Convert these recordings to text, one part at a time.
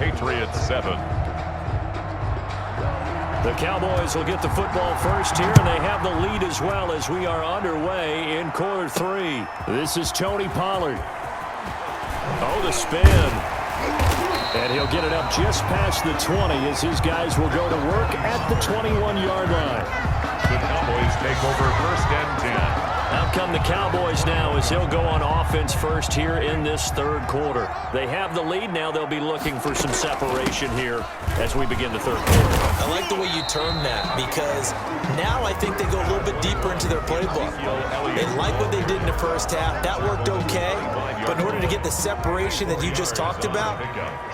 Patriots 7. The Cowboys will get the football first here, and they have the lead as well as we are underway in quarter 3. This is Tony Pollard. Oh, the spin. And he'll get it up just past the 20 as his guys will go to work at the 21-yard line. The Cowboys take over 1st and 10. Out come the Cowboys now as he'll go on offense first here in this third quarter. They have the lead now. They'll be looking for some separation here as we begin the third quarter. I like the way you term that because now I think they go a little bit deeper into their playbook. They like what they did in the first half. That worked okay. But in order to get the separation that you just talked about,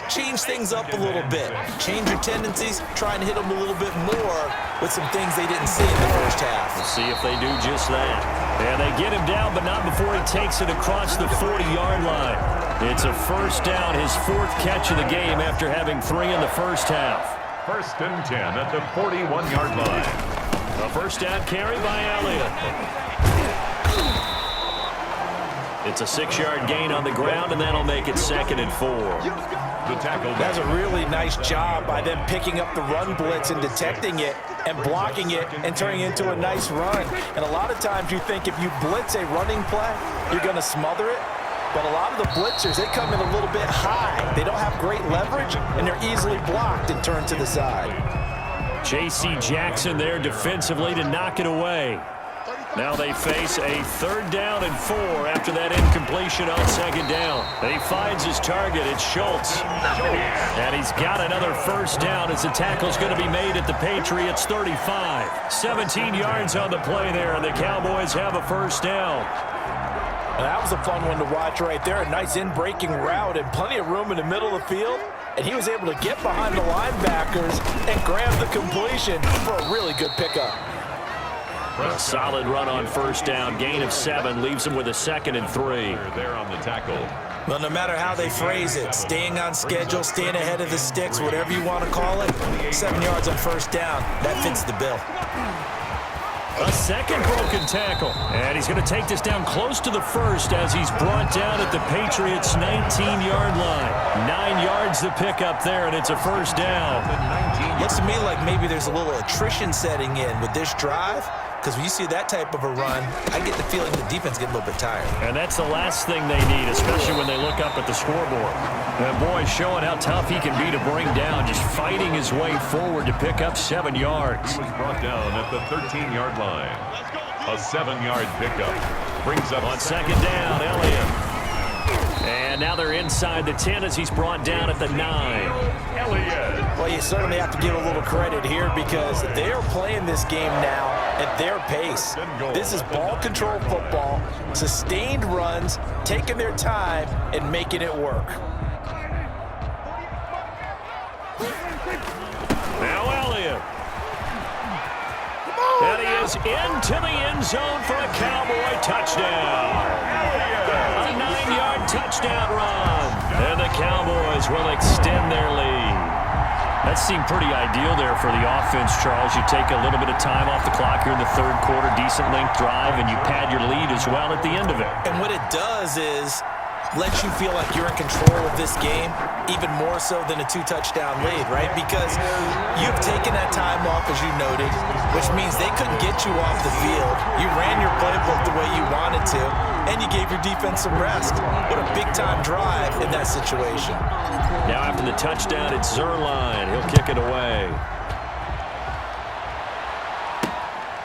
change things up a little bit. Change your tendencies, try and hit them a little bit more with some things they didn't see in the first half. We'll see if they do just that. And they get him down, but not before he takes it across the 40-yard line. It's a first down, his 4th catch of the game after having 3 in the first half. 1st and 10 at the 41-yard line. A first down carry by Elliott. It's a 6-yard gain on the ground, and that'll make it 2nd and 4. The tackle. That's a really nice job by them picking up the run blitz and detecting it and blocking it and turning it into a nice run. And a lot of times you think if you blitz a running play, you're going to smother it. But a lot of the blitzers, they come in a little bit high. They don't have great leverage, and they're easily blocked and turned to the side. J.C. Jackson there defensively to knock it away. Now they face a 3rd down and 4 after that incompletion on 2nd down. And he finds his target. It's Schultz. And he's got another first down as the tackle's going to be made at the Patriots 35. 17 yards on the play there, and the Cowboys have a first down. And that was a fun one to watch right there. A nice in-breaking route and plenty of room in the middle of the field. And he was able to get behind the linebackers and grab the completion for a really good pickup. A solid run on first down. Gain of 7 leaves him with a 2nd and 3. There on the tackle. Well, no matter how they phrase it, staying on schedule, staying ahead of the sticks, whatever you want to call it, 7 yards on first down, that fits the bill. A second broken tackle. And he's going to take this down close to the 1st as he's brought down at the Patriots' 19-yard line. 9 yards to pick up there, and it's a first down. Looks to me like maybe there's a little attrition setting in with this drive. Because when you see that type of a run, I get the feeling the defense gets a little bit tired. And that's the last thing they need, especially when they look up at the scoreboard. And boy, showing how tough he can be to bring down, just fighting his way forward to pick up 7 yards. He was brought down at the 13-yard line. A 7-yard pickup. Brings up on 2nd down, Elliott. And now they're inside the 10 as he's brought down at the 9. Elliott. Well, you certainly have to give a little credit here because they are playing this game now at their pace. This is ball control football, sustained runs, taking their time and making it work. Now Elliott. And he is into the end zone for a Cowboy touchdown. A 9-yard touchdown run. And the Cowboys will extend their lead. That seemed pretty ideal there for the offense, Charles. You take a little bit of time off the clock here in the third quarter, decent length drive, and you pad your lead as well at the end of it. And what it does is lets you feel like you're in control of this game, even more so than a 2-touchdown lead, right? Because you've taken that time off, as you noted, which means they couldn't get you off the field. You ran your playbook the way you wanted to, and you gave your defense some rest. What a big-time drive in that situation. Now after the touchdown, it's Zerline. He'll kick it away.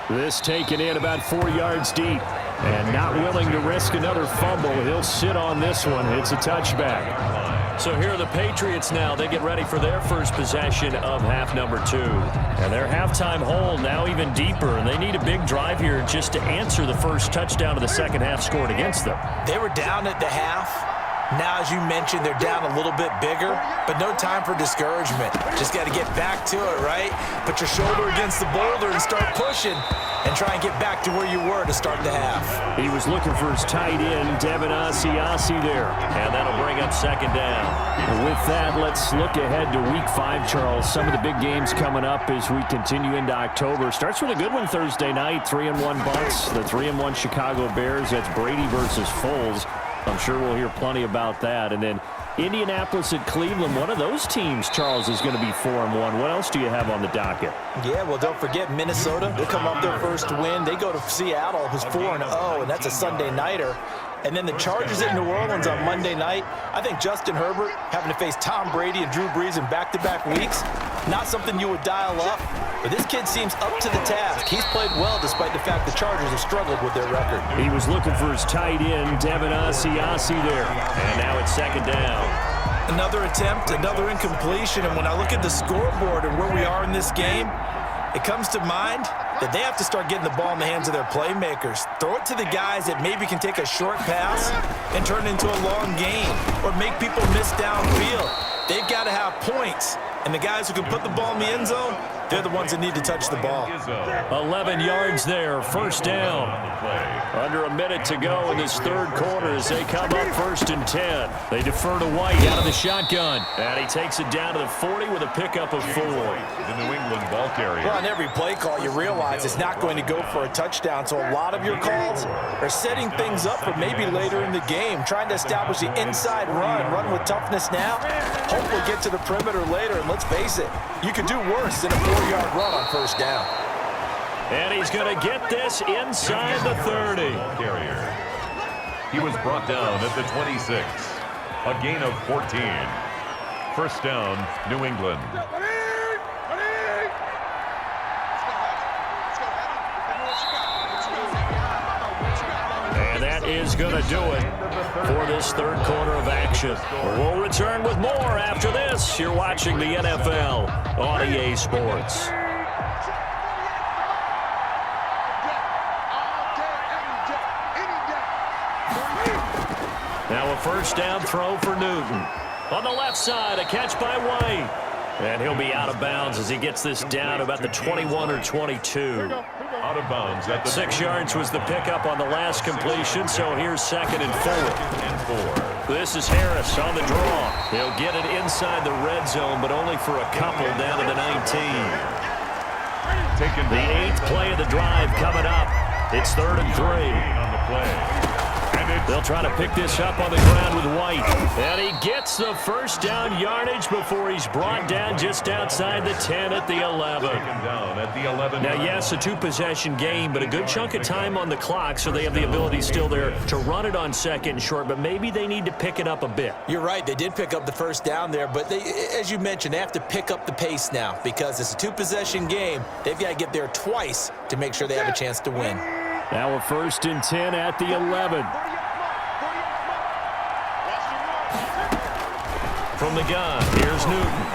This taken in about 4 yards deep. And not willing to risk another fumble. He'll sit on this one. It's a touchback. So here are the Patriots now. They get ready for their first possession of half number 2. And their halftime hold now even deeper. And they need a big drive here just to answer the first touchdown of the second half scored against them. They were down at the half. Now, as you mentioned, they're down a little bit bigger, but no time for discouragement. Just got to get back to it, right? Put your shoulder against the boulder and start pushing and try and get back to where you were to start the half. He was looking for his tight end, Devin Asiasi there, and that'll bring up second down. With that, let's look ahead to Week 5, Charles. Some of the big games coming up as we continue into October. Starts with a good one Thursday night, 3-1 Bucs, the 3-1 Chicago Bears. That's Brady versus Foles. I'm sure we'll hear plenty about that. And then Indianapolis at Cleveland, one of those teams, Charles, is going to be 4-1. What else do you have on the docket? Yeah, well, don't forget Minnesota. They come off their first win. They go to Seattle, who's 4-0, and that's a Sunday nighter. And then the Chargers at New Orleans on Monday night. I think Justin Herbert having to face Tom Brady and Drew Brees in back-to-back weeks, not something you would dial up. But this kid seems up to the task. He's played well despite the fact the Chargers have struggled with their record. He was looking for his tight end, Devin Asiasi there. And now it's second down. Another attempt, another incompletion. And when I look at the scoreboard and where we are in this game, it comes to mind that they have to start getting the ball in the hands of their playmakers. Throw it to the guys that maybe can take a short pass and turn it into a long gain or make people miss downfield. They've got to have points. And the guys who can put the ball in the end zone, they're the ones that need to touch the ball. 11 yards there, first down. Under a minute to go in this third quarter as they come up 1st and 10. They defer to White out of the shotgun. And he takes it down to the 40 with a pickup of 4. The New England ball carrier. Well, on every play call, you realize it's not going to go for a touchdown. So a lot of your calls are setting things up for maybe later in the game, trying to establish the inside run with toughness now. Hopefully get to the perimeter later. And let's face it, you could do worse than a 4-yard run on first down. And he's going to get this inside the 30. Carrier. He was brought down at the 26. A gain of 14. First down, New England. And that is going to do it for this third quarter of action. We'll return with more after this. You're watching the NFL on EA Sports. Now a first down throw for Newton. On the left side, a catch by White. And he'll be out of bounds as he gets this down about the 21 or 22. Out of bounds at the 6 yards was the pickup on the last completion, so here's 2nd and 4. This is Harris on the draw. He'll get it inside the red zone, but only for a couple down to the 19. Taken The 8th play of the drive coming up. It's 3rd and 3. on the play. They'll try to pick this up on the ground with White. And he gets the first down yardage before he's brought down just outside the 10 at the 11. Down at the 11. Now, yes, a 2-possession game, but a good chunk of time on the clock, so they have the ability still there to run it on 2nd and short, but maybe they need to pick it up a bit. You're right. They did pick up the first down there, but they, as you mentioned, they have to pick up the pace now because it's a 2-possession game. They've got to get there twice to make sure they have a chance to win. Now a 1st and 10 at the 11. From the gun, here's Newton.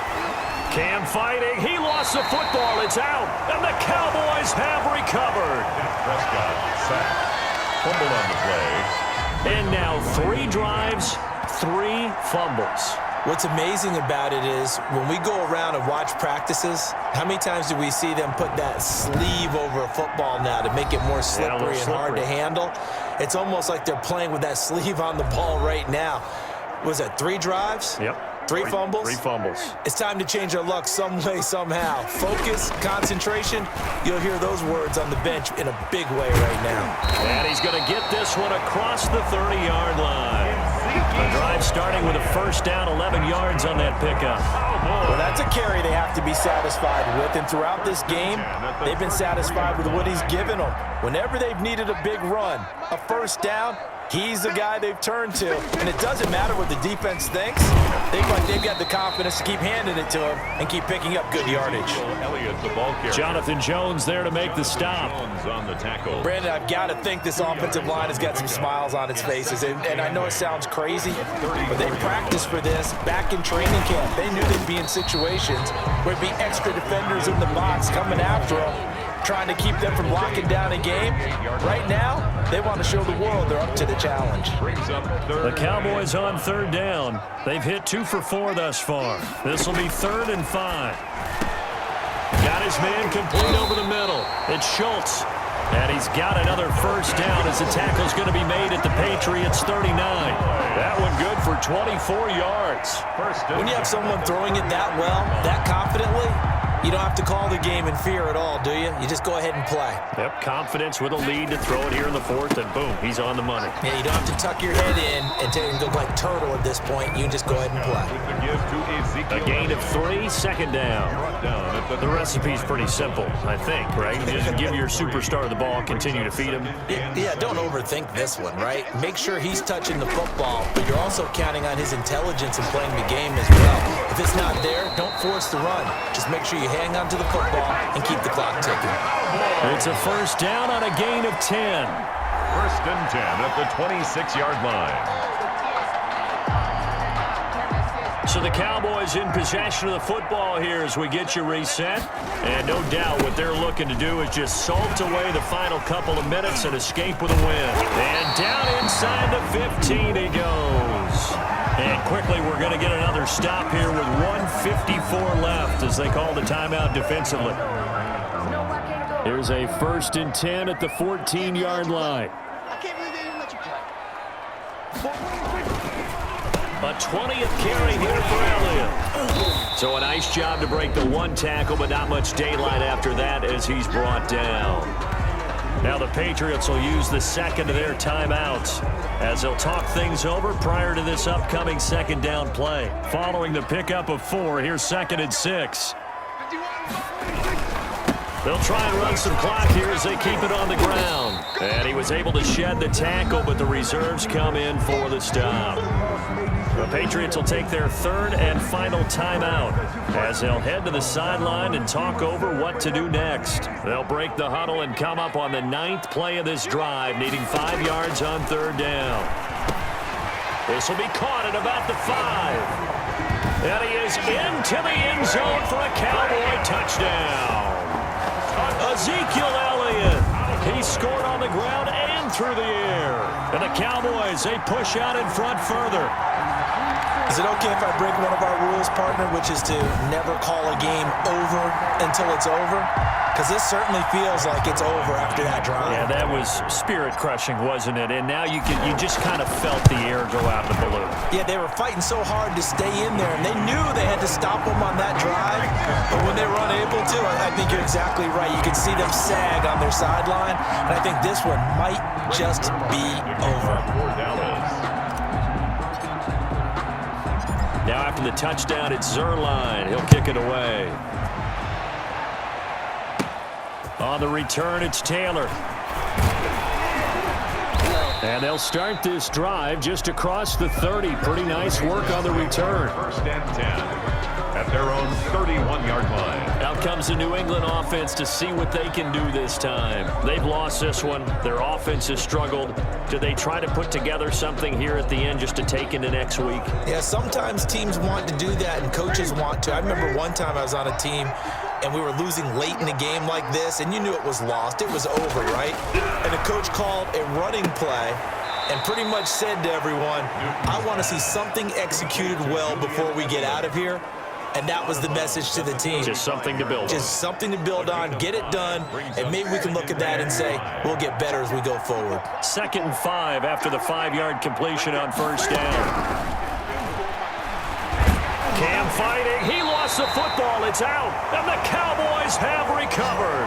Cam fighting. He lost the football. It's out. And the Cowboys have recovered. Prescott sacked. Fumble on the play. And now 3 drives, 3 fumbles. What's amazing about it is when we go around and watch practices, how many times do we see them put that sleeve over a football now to make it more slippery and hard to handle? It's almost like they're playing with that sleeve on the ball right now. Was that 3 drives? Yep. 3 fumbles? 3 fumbles. It's time to change our luck some way, somehow. Focus, concentration, you'll hear those words on the bench in a big way right now. And he's going to get this one across the 30-yard line. The drive starting with a first down, 11 yards on that pickup. Well, that's a carry they have to be satisfied with, and throughout this game, they've been satisfied with what he's given them. Whenever they've needed a big run, a first down, he's the guy they've turned to, and it doesn't matter what the defense thinks. They've got the confidence to keep handing it to him and keep picking up good yardage. Jonathan Jones there to make the stop. On the tackle. Brandon, I've got to think this offensive line has got some smiles on its faces, and I know it sounds crazy, but they practiced for this back in training camp. They knew they'd be in situations where there'd be extra defenders in the box coming after them, trying to keep them from locking down a game. Right now, they want to show the world they're up to the challenge. The Cowboys on 3rd down. They've hit 2 for 4 thus far. This will be 3rd and 5. Got his man complete over the middle. It's Schultz. And he's got another first down as the tackle's going to be made at the Patriots 39. That one good for 24 yards. When you have someone throwing it that well, that confidently, You don't have to call the game in fear at all, do you? You just go ahead and play. Yep, confidence with a lead to throw it here in the fourth, and boom, he's on the money. Yeah, you don't have to tuck your head in and look like turtle at this point. You can just go ahead and play. A gain of 3, second down. The recipe's pretty simple, I think, right? Just give your superstar the ball, continue to feed him. Yeah, don't overthink this one, right? Make sure he's touching the football, but you're also counting on his intelligence in playing the game as well. If it's not there, don't force the run. Just make sure you hang on to the football and keep the clock ticking. It's a first down on a gain of 10. First and 10 at the 26-yard line. So the Cowboys in possession of the football here as we get you reset. And no doubt what they're looking to do is just salt away the final couple of minutes and escape with a win. And down inside the 15 he goes. And quickly we're going to get another stop here with 1:54 left as they call the timeout defensively. Here's a first and 10 at the 14-yard line. A 20th carry here for Elliott. So a nice job to break the one tackle, but not much daylight after that as he's brought down. Now the Patriots will use the second of their timeouts as they'll talk things over prior to this upcoming second down play. Following the pickup of 4, here's 2nd and 6. They'll try and run some clock here as they keep it on the ground. And he was able to shed the tackle, but the reserves come in for the stop. The Patriots will take their third and final timeout as they'll head to the sideline and talk over what to do next. They'll break the huddle and come up on the 9th play of this drive, needing 5 yards on third down. This will be caught at about the 5. And he is into the end zone for a Cowboy touchdown. Ezekiel Elliott. He scored on the ground and through the air. And the Cowboys, they push out in front further. Is it okay if I break one of our rules, partner, which is to never call a game over until it's over? Because this certainly feels like it's over after that drive. Yeah, that was spirit-crushing, wasn't it? And now you just kind of felt the air go out the balloon. Yeah, they were fighting so hard to stay in there, and they knew they had to stop them on that drive. But when they were unable to, I think you're exactly right. You could see them sag on their sideline, and I think this one might just be over. Now after the touchdown, it's Zerline. He'll kick it away. On the return, it's Taylor. And they'll start this drive just across the 30. Pretty nice work on the return. First and 10 at their own 31-yard line. Out comes the New England offense to see what they can do this time. They've lost this one. Their offense has struggled. Do they try to put together something here at the end just to take into next week? Yeah, sometimes teams want to do that and coaches want to. I remember one time I was on a team and we were losing late in a game like this, and you knew it was lost. It was over, right? And the coach called a running play and pretty much said to everyone, I want to see something executed well before we get out of here. And that was the message to the team. Just something to build on. Just something to build on, get it done, and maybe we can look at that and say, we'll get better as we go forward. 2nd and 5 after the 5-yard completion on first down. Cam fighting. He lost the football. It's out. And the Cowboys have recovered.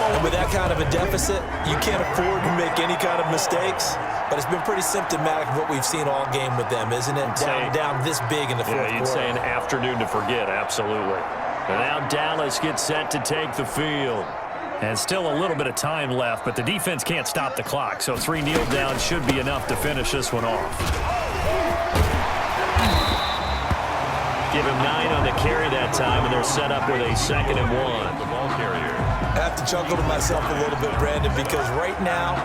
And with that kind of a deficit, you can't afford to make any kind of mistakes. But it's been pretty symptomatic of what we've seen all game with them, isn't it? Down this big in the fourth quarter. Yeah, you'd say an afternoon to forget, absolutely. And now Dallas gets set to take the field. And still a little bit of time left, but the defense can't stop the clock. So 3 kneel downs should be enough to finish this one off. Give him 9 on the carry that time, and they're set up with a 2nd and 1. The ball carrier. I have to chuckle to myself a little bit, Brandon, because right now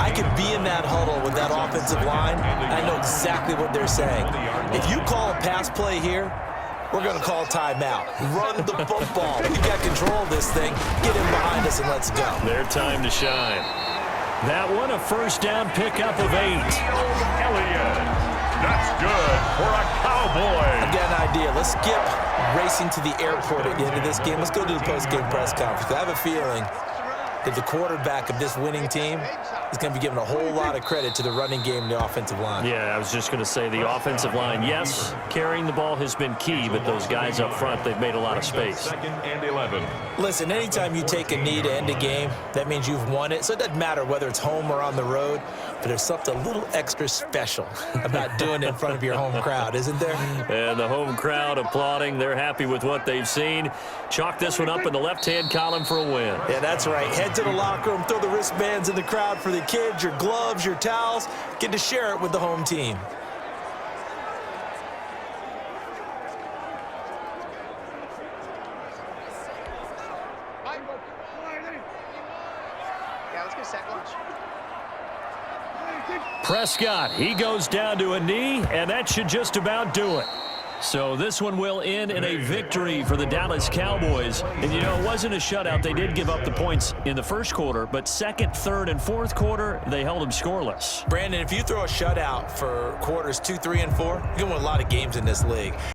I could be in that huddle with that offensive line, and I know exactly what they're saying. If you call a pass play here, we're going to call timeout. Run the football. We got control of this thing. Get in behind us and let's go. Their time to shine. That one, a first down pickup of 8. Elliott. That's good for a Cowboy. I've got an idea. Let's skip racing to the airport at the end of this game. Let's go to the post-game press conference. I have a feeling that the quarterback of this winning team is going to be given a whole lot of credit to the running game and the offensive line. Yeah, I was just going to say the offensive line, yes, carrying the ball has been key, but those guys up front, they've made a lot of space. Second and 11. Listen, anytime you take a knee to end a game, that means you've won it. So it doesn't matter whether it's home or on the road, but there's something a little extra special about doing it in front of your home crowd, isn't there? And the home crowd applauding. They're happy with what they've seen. Chalk this one up in the left-hand column for a win. Yeah, that's right. Head to the locker room, throw the wristbands in the crowd for the kids, your gloves, your towels. Get to share it with the home team. Prescott, he goes down to a knee, and that should just about do it. So this one will end in a victory for the Dallas Cowboys. And, you know, it wasn't a shutout. They did give up the points in the first quarter, but second, third, and fourth quarter, they held them scoreless. Brandon, if you throw a shutout for quarters 2, 3, and 4, you're going to win a lot of games in this league.